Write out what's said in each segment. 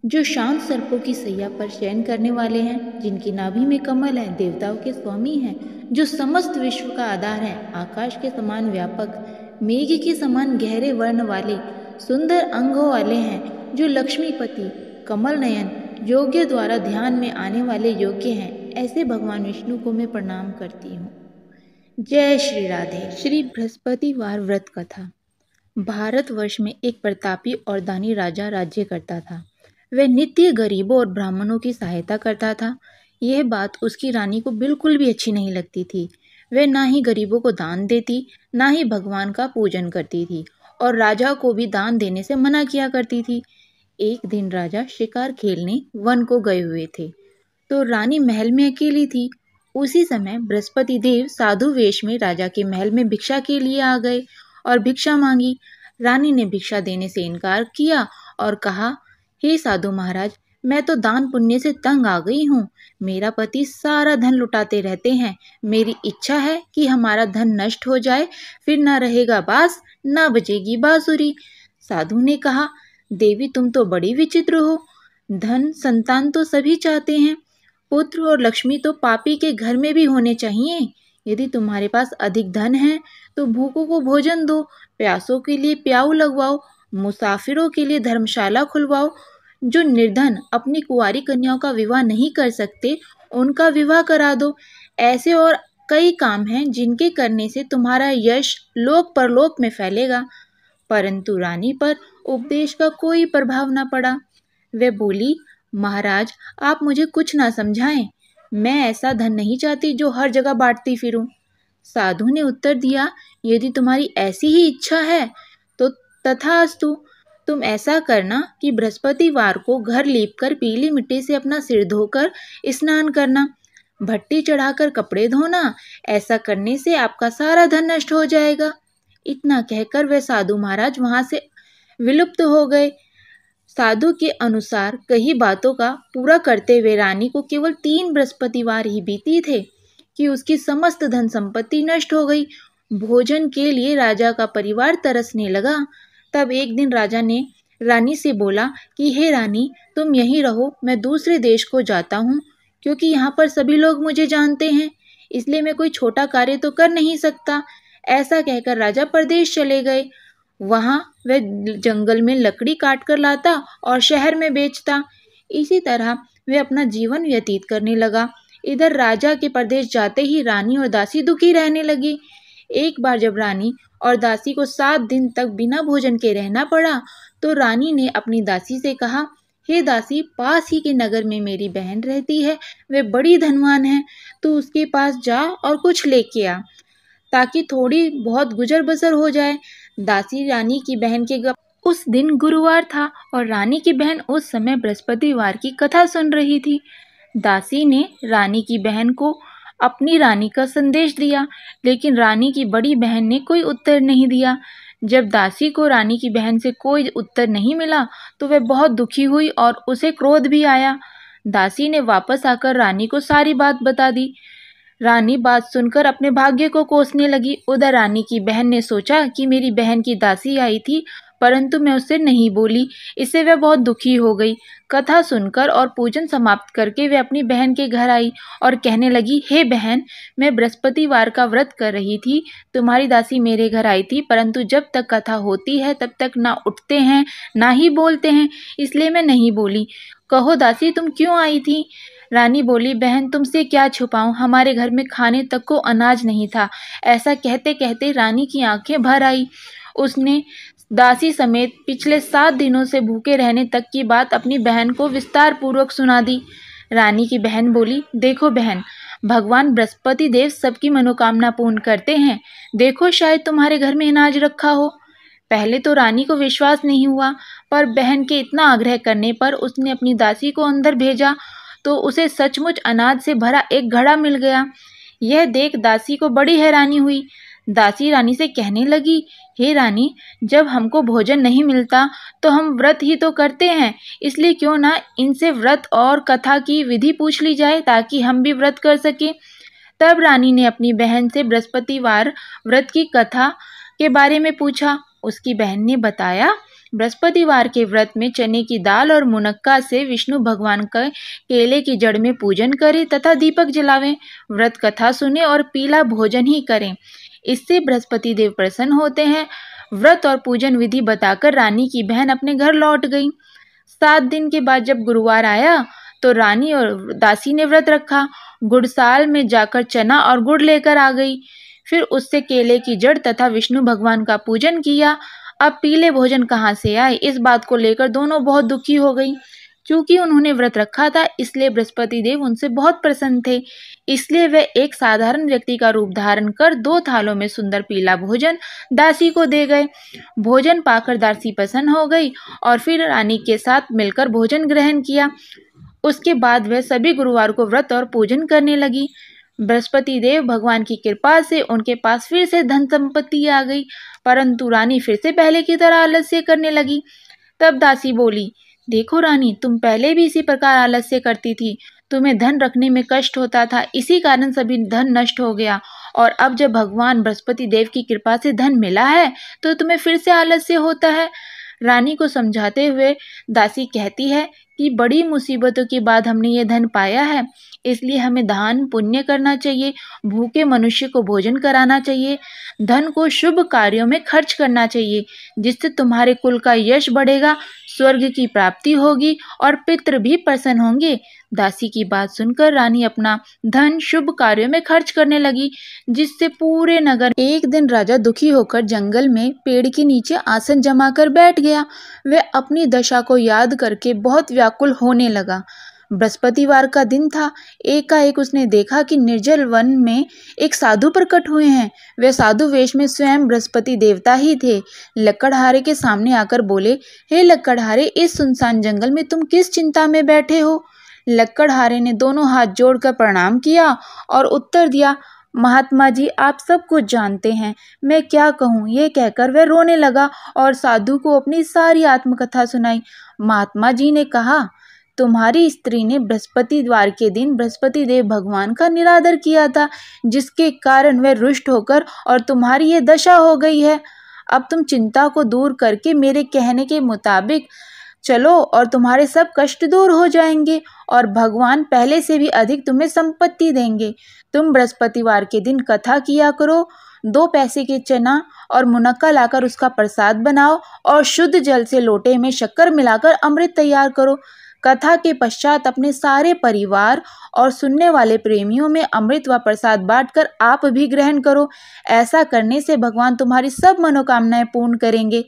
जो शांत सर्पों की सैया पर शयन करने वाले हैं, जिनकी नाभि में कमल है, देवताओं के स्वामी हैं, जो समस्त विश्व का आधार है, आकाश के समान व्यापक, मेघ के समान गहरे वर्ण वाले, सुंदर अंगों वाले हैं, जो लक्ष्मीपति, कमल नयन, योग्य द्वारा ध्यान में आने वाले योग्य हैं, ऐसे भगवान विष्णु को मैं प्रणाम करती हूँ। जय श्री राधे। श्री बृहस्पतिवार व्रत कथा। भारतवर्ष में एक प्रतापी और दानी राजा राज्य करता था। वह नित्य गरीबों और ब्राह्मणों की सहायता करता था। यह बात उसकी रानी को बिल्कुल भी अच्छी नहीं लगती थी। वह ना ही गरीबों को दान देती, ना ही भगवान का पूजन करती थी, और राजा को भी दान देने से मना किया करती थी। एक दिन राजा शिकार खेलने वन को गए हुए थे, तो रानी महल में अकेली थी। उसी समय बृहस्पति देव साधु वेश में राजा के महल में भिक्षा के लिए आ गए और भिक्षा मांगी। रानी ने भिक्षा देने से इनकार किया और कहा, हे साधु महाराज, मैं तो दान पुण्य से तंग आ गई हूँ। मेरा पति सारा धन लुटाते रहते हैं। मेरी इच्छा है कि हमारा धन नष्ट हो जाए, फिर ना रहेगा बांस, ना बजेगी बांसुरी। साधु ने कहा, देवी तुम तो बड़ी विचित्र हो। धन संतान तो सभी चाहते हैं, पुत्र और लक्ष्मी तो पापी के घर में भी होने चाहिए। यदि तुम्हारे पास अधिक धन है तो भूखों को भोजन दो, प्यासों के लिए प्याऊ लगवाओ, मुसाफिरों के लिए धर्मशाला खुलवाओ। जो निर्धन अपनी कुंवारी कन्याओं का विवाह नहीं कर सकते, उनका विवाह करा दो। ऐसे और कई काम हैं जिनके करने से तुम्हारा यश लोक परलोक में फैलेगा। परंतु रानी पर उपदेश का कोई प्रभाव न पड़ा। वह बोली, महाराज आप मुझे कुछ ना समझाएं। मैं ऐसा धन नहीं चाहती जो हर जगह बांटती फिरूं। साधु ने उत्तर दिया, यदि तुम्हारी ऐसी ही इच्छा है तो तथास्तु। तुम ऐसा करना कि बृहस्पतिवार को घर लीपकर पीली मिट्टी से अपना सिर धोकर स्नान करना, भट्टी चढ़ाकर कपड़े धोना। ऐसा करने से आपका सारा धन नष्ट हो जाएगा। इतना कहकर वह साधु महाराज वहां से विलुप्त हो गए। साधु के अनुसार कई बातों का पूरा करते हुए रानी को केवल 3 बृहस्पतिवार ही बीती थे कि उसकी समस्त धन संपत्ति नष्ट हो गई। भोजन के लिए राजा का परिवार तरसने लगा। तब एक दिन राजा ने रानी से बोला कि हे रानी, तुम यहीं रहो, मैं दूसरे देश को जाता हूँ, क्योंकि यहाँ पर सभी लोग मुझे जानते हैं, इसलिए मैं कोई छोटा कार्य तो कर नहीं सकता। ऐसा कहकर राजा परदेश चले गए। वहां वह जंगल में लकड़ी काट कर लाता और शहर में बेचता। इसी तरह वह अपना जीवन व्यतीत करने लगा। इधर राजा के परदेश जाते ही रानी और दासी दुखी रहने लगी। एक बार जब रानी और दासी को 7 दिन तक बिना भोजन के रहना पड़ा, तो रानी ने अपनी दासी से कहा, हे दासी, पास ही के नगर में मेरी बहन रहती है, वह बड़ी धनवान है, तू उसके पास जा और कुछ लेके आ, ताकि थोड़ी बहुत गुजर बसर हो जाए। दासी रानी की बहन के उस दिन गुरुवार था और रानी की बहन उस समय बृहस्पतिवार की कथा सुन रही थी। दासी ने रानी की बहन को अपनी रानी का संदेश दिया, लेकिन रानी की बड़ी बहन ने कोई उत्तर नहीं दिया। जब दासी को रानी की बहन से कोई उत्तर नहीं मिला तो वह बहुत दुखी हुई और उसे क्रोध भी आया। दासी ने वापस आकर रानी को सारी बात बता दी। रानी बात सुनकर अपने भाग्य को कोसने लगी। उधर रानी की बहन ने सोचा कि मेरी बहन की दासी आई थी, परंतु मैं उससे नहीं बोली, इससे वह बहुत दुखी हो गई। कथा सुनकर और पूजन समाप्त करके वह अपनी बहन के घर आई और कहने लगी, हे बहन, मैं बृहस्पतिवार का व्रत कर रही थी, तुम्हारी दासी मेरे घर आई थी, परंतु जब तक कथा होती है तब तक ना उठते हैं ना ही बोलते हैं, इसलिए मैं नहीं बोली। कहो दासी, तुम क्यों आई थी? रानी बोली, बहन तुमसे क्या छुपाऊं, हमारे घर में खाने तक को अनाज नहीं था। ऐसा कहते कहते रानी की आंखें भर आई। उसने दासी समेत पिछले 7 दिनों से भूखे रहने तक की बात अपनी बहन को विस्तार पूर्वक सुना दी। रानी की बहन बोली, देखो बहन, भगवान बृहस्पति देव सबकी मनोकामना पूर्ण करते हैं। देखो शायद तुम्हारे घर में अनाज रखा हो। पहले तो रानी को विश्वास नहीं हुआ, पर बहन के इतना आग्रह करने पर उसने अपनी दासी को अंदर भेजा तो उसे सचमुच अनाज से भरा एक घड़ा मिल गया। यह देख दासी को बड़ी हैरानी हुई। दासी रानी से कहने लगी, हे रानी, जब हमको भोजन नहीं मिलता तो हम व्रत ही तो करते हैं, इसलिए क्यों ना इनसे व्रत और कथा की विधि पूछ ली जाए ताकि हम भी व्रत कर सकें। तब रानी ने अपनी बहन से बृहस्पतिवार व्रत की कथा के बारे में पूछा। उसकी बहन ने बताया बृहस्पतिवार के व्रत में चने की दाल और मुनक्का से विष्णु भगवान का केले की जड़ में पूजन करें तथा दीपक जलावें। व्रत कथा सुने और पीला भोजन ही करें, इससे बृहस्पति देव प्रसन्न होते हैं। व्रत और पूजन विधि बताकर रानी की बहन अपने घर लौट गई। 7 दिन के बाद जब गुरुवार आया तो रानी और दासी ने व्रत रखा। गुड़साल में जाकर चना और गुड़ लेकर आ गई। फिर उससे केले की जड़ तथा विष्णु भगवान का पूजन किया। अब पीले भोजन कहाँ से आए, इस बात को लेकर दोनों बहुत दुखी हो गई। क्योंकि उन्होंने व्रत रखा था, इसलिए बृहस्पति देव उनसे बहुत प्रसन्न थे। इसलिए वे एक साधारण व्यक्ति का रूप धारण कर 2 थालों में सुंदर पीला भोजन दासी को दे गए। भोजन पाकर दासी प्रसन्न हो गई और फिर रानी के साथ मिलकर भोजन ग्रहण किया। उसके बाद वह सभी गुरुवार को व्रत और पूजन करने लगी। बृहस्पति देव भगवान की कृपा से उनके पास फिर से धन संपत्ति आ गई, परंतु रानी फिर से पहले की तरह आलस्य करने लगी। तब दासी बोली, देखो रानी, तुम पहले भी इसी प्रकार आलस्य करती थी। तुम्हें धन रखने में कष्ट होता था, इसी कारण सभी धन नष्ट हो गया, और अब जब भगवान बृहस्पति देव की कृपा से धन मिला है तो तुम्हें फिर से आलस्य होता है। रानी को समझाते हुए दासी कहती है कि बड़ी मुसीबतों के बाद हमने ये धन पाया है, इसलिए हमें दान पुण्य करना चाहिए, भूखे मनुष्य को भोजन कराना चाहिए, धन को शुभ कार्यों में खर्च करना चाहिए, जिससे तुम्हारे कुल का यश बढ़ेगा, स्वर्ग की प्राप्ति होगी और पितृ भी प्रसन्न होंगे। दासी की बात सुनकर रानी अपना धन शुभ कार्यों में खर्च करने लगी, जिससे पूरे नगर। एक दिन राजा दुखी होकर जंगल में पेड़ के नीचे आसन जमाकर बैठ गया। वह अपनी दशा को याद करके बहुत व्याकुल होने लगा। बृहस्पतिवार का दिन था। एकाएक उसने देखा कि निर्जल वन में एक साधु प्रकट हुए हैं। वे साधु वेश में स्वयं बृहस्पति देवता ही थे। लकड़हारे के सामने आकर बोले, हे लकड़हारे, इस सुनसान जंगल में तुम किस चिंता में बैठे हो? लकड़हारे ने दोनों हाथ जोड़कर प्रणाम किया और उत्तर दिया, महात्मा जी, आप सब कुछ जानते हैं, मैं क्या कहूँ। ये कहकर वह रोने लगा और साधु को अपनी सारी आत्मकथा सुनाई। महात्मा जी ने कहा, तुम्हारी स्त्री ने बृहस्पतिवार के दिन बृहस्पति देव भगवान का निरादर किया था, जिसके कारण वह रुष्ट होकर और तुम्हारी ये दशा हो गई है। अब तुम चिंता को दूर करके मेरे कहने के मुताबिक चलो और तुम्हारे सब कष्ट दूर हो जाएंगे और भगवान पहले से भी अधिक तुम्हें संपत्ति देंगे। तुम बृहस्पतिवार के दिन कथा किया करो, 2 पैसे के चना और मुनक्का लाकर उसका प्रसाद बनाओ और शुद्ध जल से लोटे में शक्कर मिलाकर अमृत तैयार करो। कथा के पश्चात अपने सारे परिवार और सुनने वाले प्रेमियों में अमृत व प्रसाद बांटकर आप भी ग्रहण करो। ऐसा करने से भगवान तुम्हारी सब मनोकामनाएं पूर्ण करेंगे।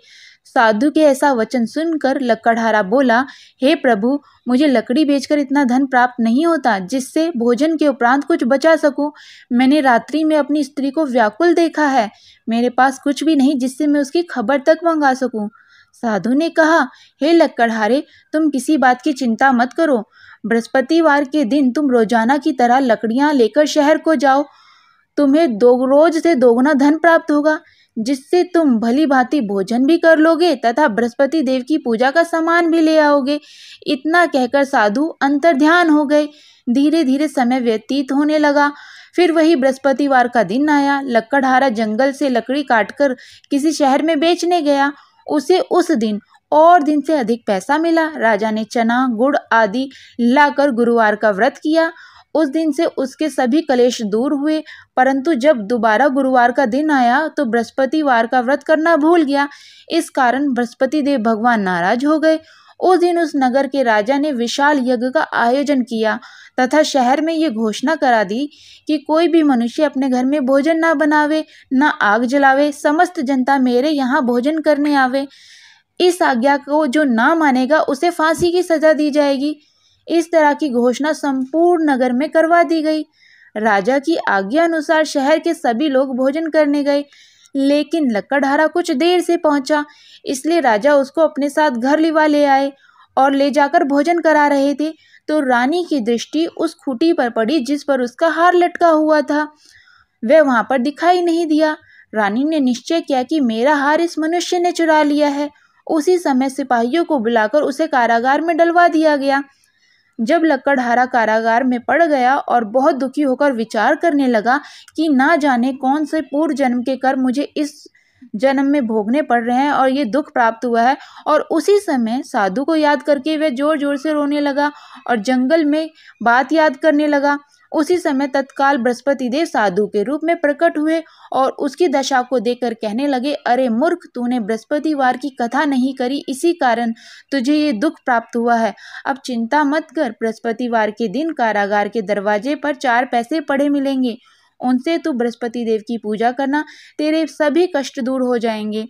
साधु के ऐसा वचन सुनकर लकड़हारा बोला, हे प्रभु, मुझे लकड़ी बेचकर इतना धन प्राप्त नहीं होता जिससे भोजन के उपरांत कुछ बचा सकूं। मैंने रात्रि में अपनी स्त्री को व्याकुल देखा है। मेरे पास कुछ भी नहीं जिससे मैं उसकी खबर तक मंगा सकूं। साधु ने कहा, हे लकड़हारे, तुम किसी बात की चिंता मत करो। बृहस्पतिवार के दिन तुम रोजाना की तरह लकड़ियां लेकर शहर को जाओ। तुम्हें रोज से दोगुना धन प्राप्त होगा, जिससे तुम भली भांति भोजन भी कर लोगे तथा बृहस्पति देव की पूजा का सामान भी ले आओगे। इतना कहकर साधु अंतर्ध्यान हो गए। धीरे धीरे समय व्यतीत होने लगा। फिर वही बृहस्पतिवार का दिन आया। लकड़हारा जंगल से लकड़ी काटकर किसी शहर में बेचने गया। उसे उस दिन और दिन से अधिक पैसा मिला। राजा ने चना गुड़ आदि लाकर गुरुवार का व्रत किया। उस दिन से उसके सभी क्लेश दूर हुए, परंतु जब दोबारा गुरुवार का दिन आया तो बृहस्पतिवार का व्रत करना भूल गया। इस कारण बृहस्पति देव भगवान नाराज हो गए। उस दिन उस नगर के राजा ने विशाल यज्ञ का आयोजन किया तथा शहर में ये घोषणा करा दी कि कोई भी मनुष्य अपने घर में भोजन ना बनावे, ना आग जलावे, समस्त जनता मेरे यहाँ भोजन करने आवे। इस आज्ञा को जो ना मानेगा उसे फांसी की सजा दी जाएगी। इस तरह की घोषणा संपूर्ण नगर में करवा दी गई। राजा की आज्ञा अनुसार शहर के सभी लोग भोजन करने गए, लेकिन लकड़हारा कुछ देर से पहुंचा, इसलिए राजा उसको अपने साथ घर लिवा ले आए और ले जाकर भोजन करा रहे थे तो रानी की दृष्टि उस खूंटी पर पड़ी जिस पर उसका हार लटका हुआ था। वह वहां पर दिखाई नहीं दिया। रानी ने निश्चय किया कि मेरा हार इस मनुष्य ने चुरा लिया है। उसी समय सिपाहियों को बुलाकर उसे कारागार में डलवा दिया गया। जब लकड़हारा कारागार में पड़ गया और बहुत दुखी होकर विचार करने लगा कि ना जाने कौन से पूर्व जन्म के कर्म मुझे इस जन्म में भोगने पड़ रहे हैं और ये दुख प्राप्त हुआ है। और उसी समय साधु को याद करके वह जोर जोर से रोने लगा और जंगल में बात याद करने लगा। उसी समय तत्काल बृहस्पति देव साधु के रूप में प्रकट हुए और उसकी दशा को देखकर कहने लगे, अरे मूर्ख, तूने बृहस्पतिवार की कथा नहीं करी, इसी कारण तुझे ये दुख प्राप्त हुआ है। अब चिंता मत कर, बृहस्पतिवार के दिन कारागार के दरवाजे पर 4 पैसे पड़े मिलेंगे, उनसे तू बृहस्पति देव की पूजा करना, तेरे सभी कष्ट दूर हो जाएंगे।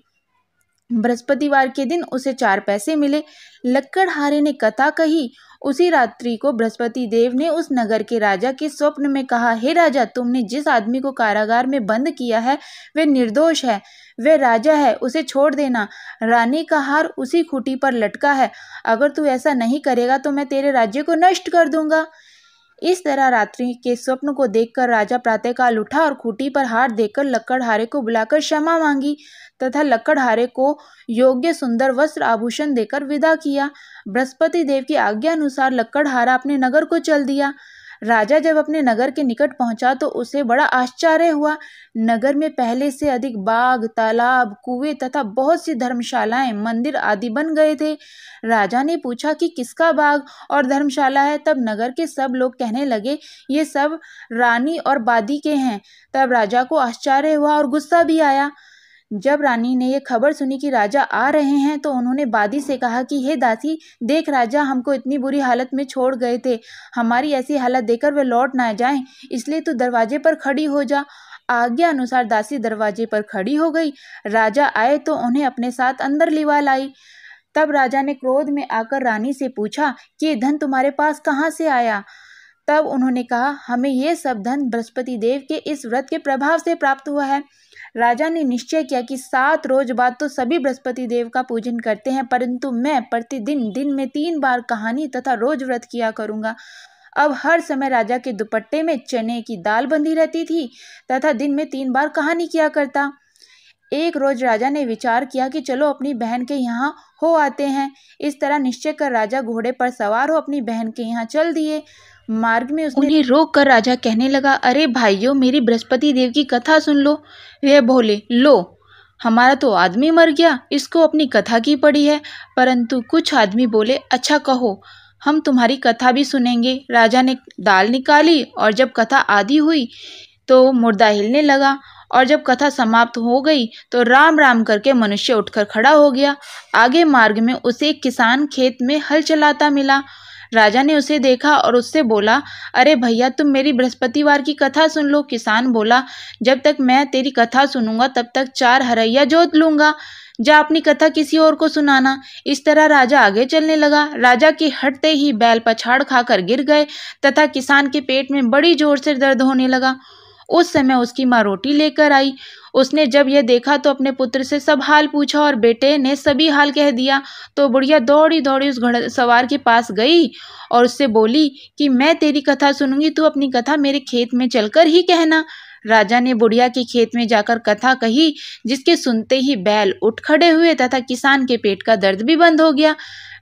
बृहस्पतिवार के दिन उसे 4 पैसे मिले। लक्कड़हारे ने कथा कही। उसी रात्रि को बृहस्पति देव ने उस नगर के राजा के स्वप्न में कहा, हे राजा, तुमने जिस आदमी को कारागार में बंद किया है वह निर्दोष है, वह राजा है, उसे छोड़ देना। रानी का हार उसी खूंटी पर लटका है, अगर तू ऐसा नहीं करेगा तो मैं तेरे राज्य को नष्ट कर दूंगा। इस तरह रात्रि के स्वप्न को देखकर राजा प्रातःकाल उठा और खूंटी पर हार देकर लक्कड़हारे को बुलाकर क्षमा मांगी तथा लक्कड़हारे को योग्य सुंदर वस्त्र आभूषण देकर विदा किया। बृहस्पति देव की आज्ञा अनुसार लक्कड़हारा अपने नगर को चल दिया। राजा जब अपने नगर के निकट पहुंचा तो उसे बड़ा आश्चर्य हुआ। नगर में पहले से अधिक बाग, तालाब, कुएं तथा बहुत सी धर्मशालाएं, मंदिर आदि बन गए थे। राजा ने पूछा कि किसका बाग और धर्मशाला है। तब नगर के सब लोग कहने लगे, ये सब रानी और बादी के हैं। तब राजा को आश्चर्य हुआ और गुस्सा भी आया। जब रानी ने यह खबर सुनी कि राजा आ रहे हैं तो उन्होंने बादी से कहा कि हे दासी, देख, राजा हमको इतनी बुरी हालत में छोड़ गए थे, हमारी ऐसी हालत देखकर वे लौट ना जाएं, इसलिए तू दरवाजे पर खड़ी हो जा। आज्ञा अनुसार दासी दरवाजे पर खड़ी हो गई। राजा आए तो उन्हें अपने साथ अंदर लिवा लाई। तब राजा ने क्रोध में आकर रानी से पूछा कि ये धन तुम्हारे पास कहाँ से आया। तब उन्होंने कहा, हमें ये सब धन बृहस्पति देव के इस व्रत के प्रभाव से प्राप्त हुआ है। राजा ने निश्चय किया कि 7 रोज बाद तो सभी बृहस्पति देव का पूजन करते हैं, परंतु मैं प्रतिदिन दिन में 3 बार कहानी तथा रोज व्रत किया करूंगा। अब हर समय राजा के दुपट्टे में चने की दाल बंधी रहती थी तथा दिन में 3 बार कहानी किया करता। एक रोज राजा ने विचार किया कि चलो अपनी बहन के यहाँ हो आते हैं। इस तरह निश्चय कर राजा घोड़े पर सवार हो अपनी बहन के यहाँ चल दिए। मार्ग में उसने उन्हें रोक कर राजा कहने लगा, अरे भाइयों, मेरी बृहस्पति देव की कथा सुन लो। वे बोले, लो, हमारा तो आदमी मर गया, इसको अपनी कथा की पड़ी है। परंतु कुछ आदमी बोले, अच्छा कहो, हम तुम्हारी कथा भी सुनेंगे। राजा ने दाल निकाली और जब कथा आधी हुई तो मुर्दा हिलने लगा और जब कथा समाप्त हो गई तो राम राम करके मनुष्य उठकर खड़ा हो गया। आगे मार्ग में उसे एक किसान खेत में हल चलाता मिला। राजा ने उसे देखा और उससे बोला, अरे भैया, तुम मेरी बृहस्पतिवार की कथा सुन लो। किसान बोला, जब तक मैं तेरी कथा सुनूंगा तब तक 4 हरैया जोत लूंगा, जा अपनी कथा किसी और को सुनाना। इस तरह राजा आगे चलने लगा। राजा के हटते ही बैल पछाड़ खाकर गिर गए तथा किसान के पेट में बड़ी जोर से दर्द होने लगा। उस समय उसकी माँ रोटी लेकर आई। उसने जब यह देखा तो अपने पुत्र से सब हाल पूछा और बेटे ने सभी हाल कह दिया। तो बुढ़िया दौड़ी दौड़ी उस घड़सवार के पास गई और उससे बोली कि मैं तेरी कथा सुनूंगी, तू अपनी कथा मेरे खेत में चलकर ही कहना। राजा ने बुढ़िया के खेत में जाकर कथा कही, जिसके सुनते ही बैल उठ खड़े हुए तथा किसान के पेट का दर्द भी बंद हो गया।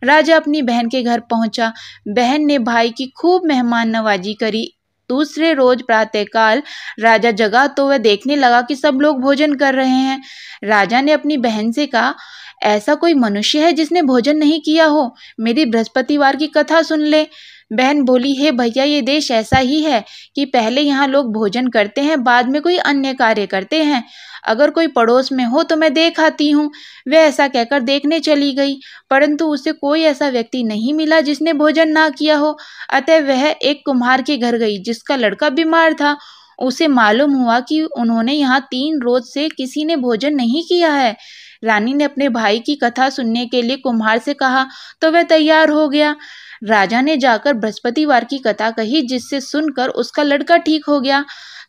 राजा अपनी बहन के घर पहुंचा। बहन ने भाई की खूब मेहमान नवाजी करी। दूसरे रोज प्रातःकाल राजा जगा तो वह देखने लगा कि सब लोग भोजन कर रहे हैं। राजा ने अपनी बहन से कहा, ऐसा कोई मनुष्य है जिसने भोजन नहीं किया हो, मेरी बृहस्पतिवार की कथा सुन ले। बहन बोली, हे भैया, ये देश ऐसा ही है कि पहले यहाँ लोग भोजन करते हैं, बाद में कोई अन्य कार्य करते हैं। अगर कोई पड़ोस में हो तो मैं देख आती हूँ। वह ऐसा कहकर देखने चली गई, परंतु उसे कोई ऐसा व्यक्ति नहीं मिला जिसने भोजन ना किया हो। अतः वह एक कुम्हार के घर गई जिसका लड़का बीमार था। उसे मालूम हुआ कि उन्होंने यहाँ 3 रोज से किसी ने भोजन नहीं किया है। रानी ने अपने भाई की कथा सुनने के लिए कुम्हार से कहा तो वह तैयार हो गया। राजा ने जाकर बृहस्पतिवार की कथा कही, जिससे सुनकर उसका लड़का ठीक हो गया।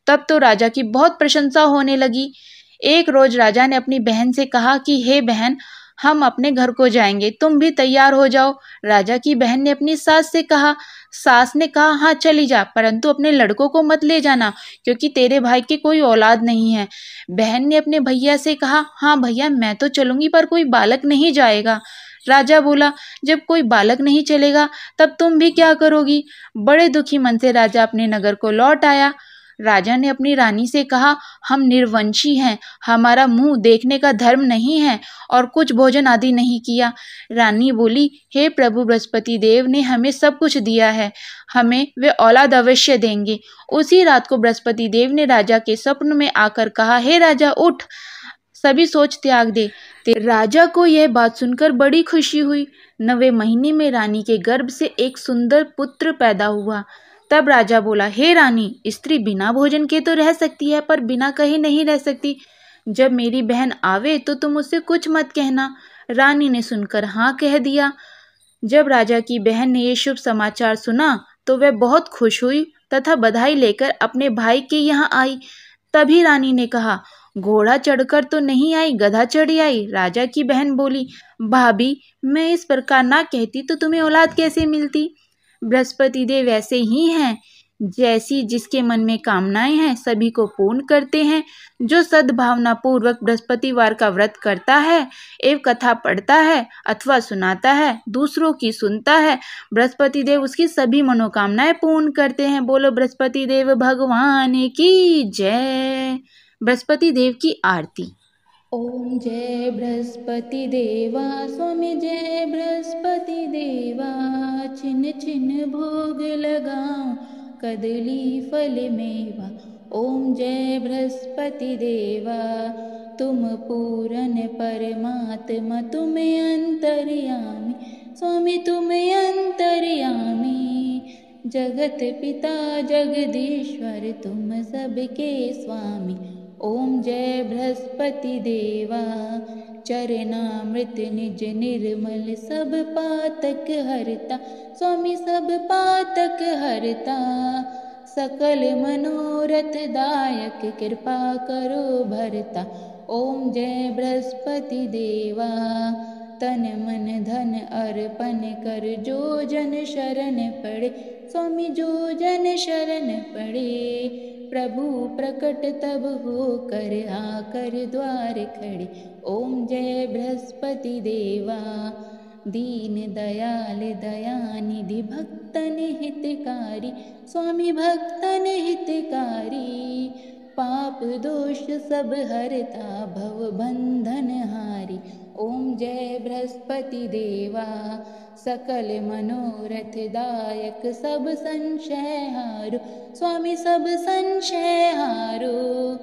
तब तो राजा की बहुत प्रशंसा होने लगी। एक रोज राजा ने अपनी बहन से कहा कि हे बहन, हम अपने घर को जाएंगे, तुम भी तैयार हो जाओ। राजा की बहन ने अपनी सास से कहा। सास ने कहा, हाँ चली जा, परंतु अपने लड़कों को मत ले जाना, क्योंकि तेरे भाई की कोई औलाद नहीं है। बहन ने अपने भैया से कहा, हाँ भैया, मैं तो चलूंगी, पर कोई बालक नहीं जाएगा। राजा बोला, जब कोई बालक नहीं चलेगा तब तुम भी क्या करोगी। बड़े दुखी मन से राजा अपने नगर को लौट आया। राजा ने अपनी रानी से कहा, हम निर्वंशी हैं, हमारा मुंह देखने का धर्म नहीं है और कुछ भोजन आदि नहीं किया। रानी बोली, हे प्रभु बृहस्पति देव ने हमें सब कुछ दिया है, हमें वे औलाद अवश्य देंगे। उसी रात को बृहस्पति देव ने राजा के स्वप्न में आकर कहा, हे राजा उठ, सभी सोच त्याग दे। राजा को यह बात सुनकर बड़ी खुशी हुई। 9वें महीने में रानी के गर्भ से एक सुंदर पुत्र पैदा हुआ। तब राजा बोला, हे रानी, स्त्री बिना भोजन के तो रह सकती है, पर बिना कहे नहीं रह सकती। जब मेरी बहन आवे तो तुम उससे कुछ मत कहना। रानी ने सुनकर हाँ कह दिया। जब राजा की बहन ने ये शुभ समाचार सुना तो वह बहुत खुश हुई तथा बधाई लेकर अपने भाई के यहाँ आई। तभी रानी ने कहा, घोड़ा चढ़कर तो नहीं आई, गधा चढ़ी आई। राजा की बहन बोली, भाभी, मैं इस प्रकार ना कहती तो तुम्हें औलाद कैसे मिलती? बृहस्पति देव ऐसे ही हैं, जैसी जिसके मन में कामनाएं हैं सभी को पूर्ण करते हैं। जो सद्भावना पूर्वक बृहस्पतिवार का व्रत करता है एवं कथा पढ़ता है अथवा सुनाता है, दूसरों की सुनता है, बृहस्पति देव उसकी सभी मनोकामनाएं पूर्ण करते हैं। बोलो बृहस्पति देव भगवान की जय। बृहस्पति देव की आरती। ओम जय बृहस्पति देवा स्वामी, जय बृहस्पति देवा। छिन छिन भोग लगाऊं कदली फल मेवा। ओम जय बृहस्पति देवा, तुम पूरन परमात्मा, तुम अंतर्यामी स्वामी, तुम अंतर्यामी। जगत पिता जगदीश्वर, तुम सबके स्वामी। ओम जय बृहस्पति देवा, चरणामृत निज निर्मल, सब पातक हरता स्वामी, सब पातक हरता। सकल मनोरथ दायक, कृपा करो भरता। ओम जय बृहस्पति देवा, तन मन धन अर्पण कर, जो जन शरण पड़े स्वामी, जो जन शरण पड़े। प्रभु प्रकट तब होकर, आकर द्वार खड़े। ओम जय बृहस्पति देवा, दीन दयाल दयानिधि, भक्तन हितकारी स्वामी, भक्तन हितकारी। पाप दोष सब हरता, भव बंधन हारी। ओम जय बृहस्पति देवा, सकल मनोरथ दायक, सब संशय हारो स्वामी, सब संशय हारो।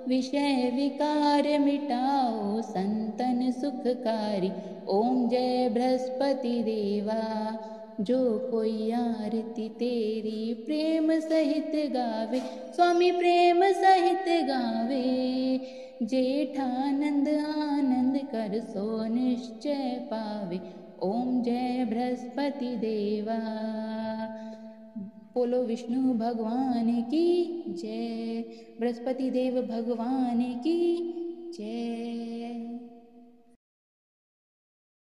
विषय विकार मिटाओ, संतन सुखकारी। ओम जय बृहस्पति देवा, जो कोई आरती तेरी प्रेम सहित गावे स्वामी, प्रेम सहित गावे। जेठानंद आनंद कर, सो निश्चय पावे। ओम जय बृहस्पति देवा। बोलो विष्णु भगवान की जय, बृहस्पति देव भगवान की जय।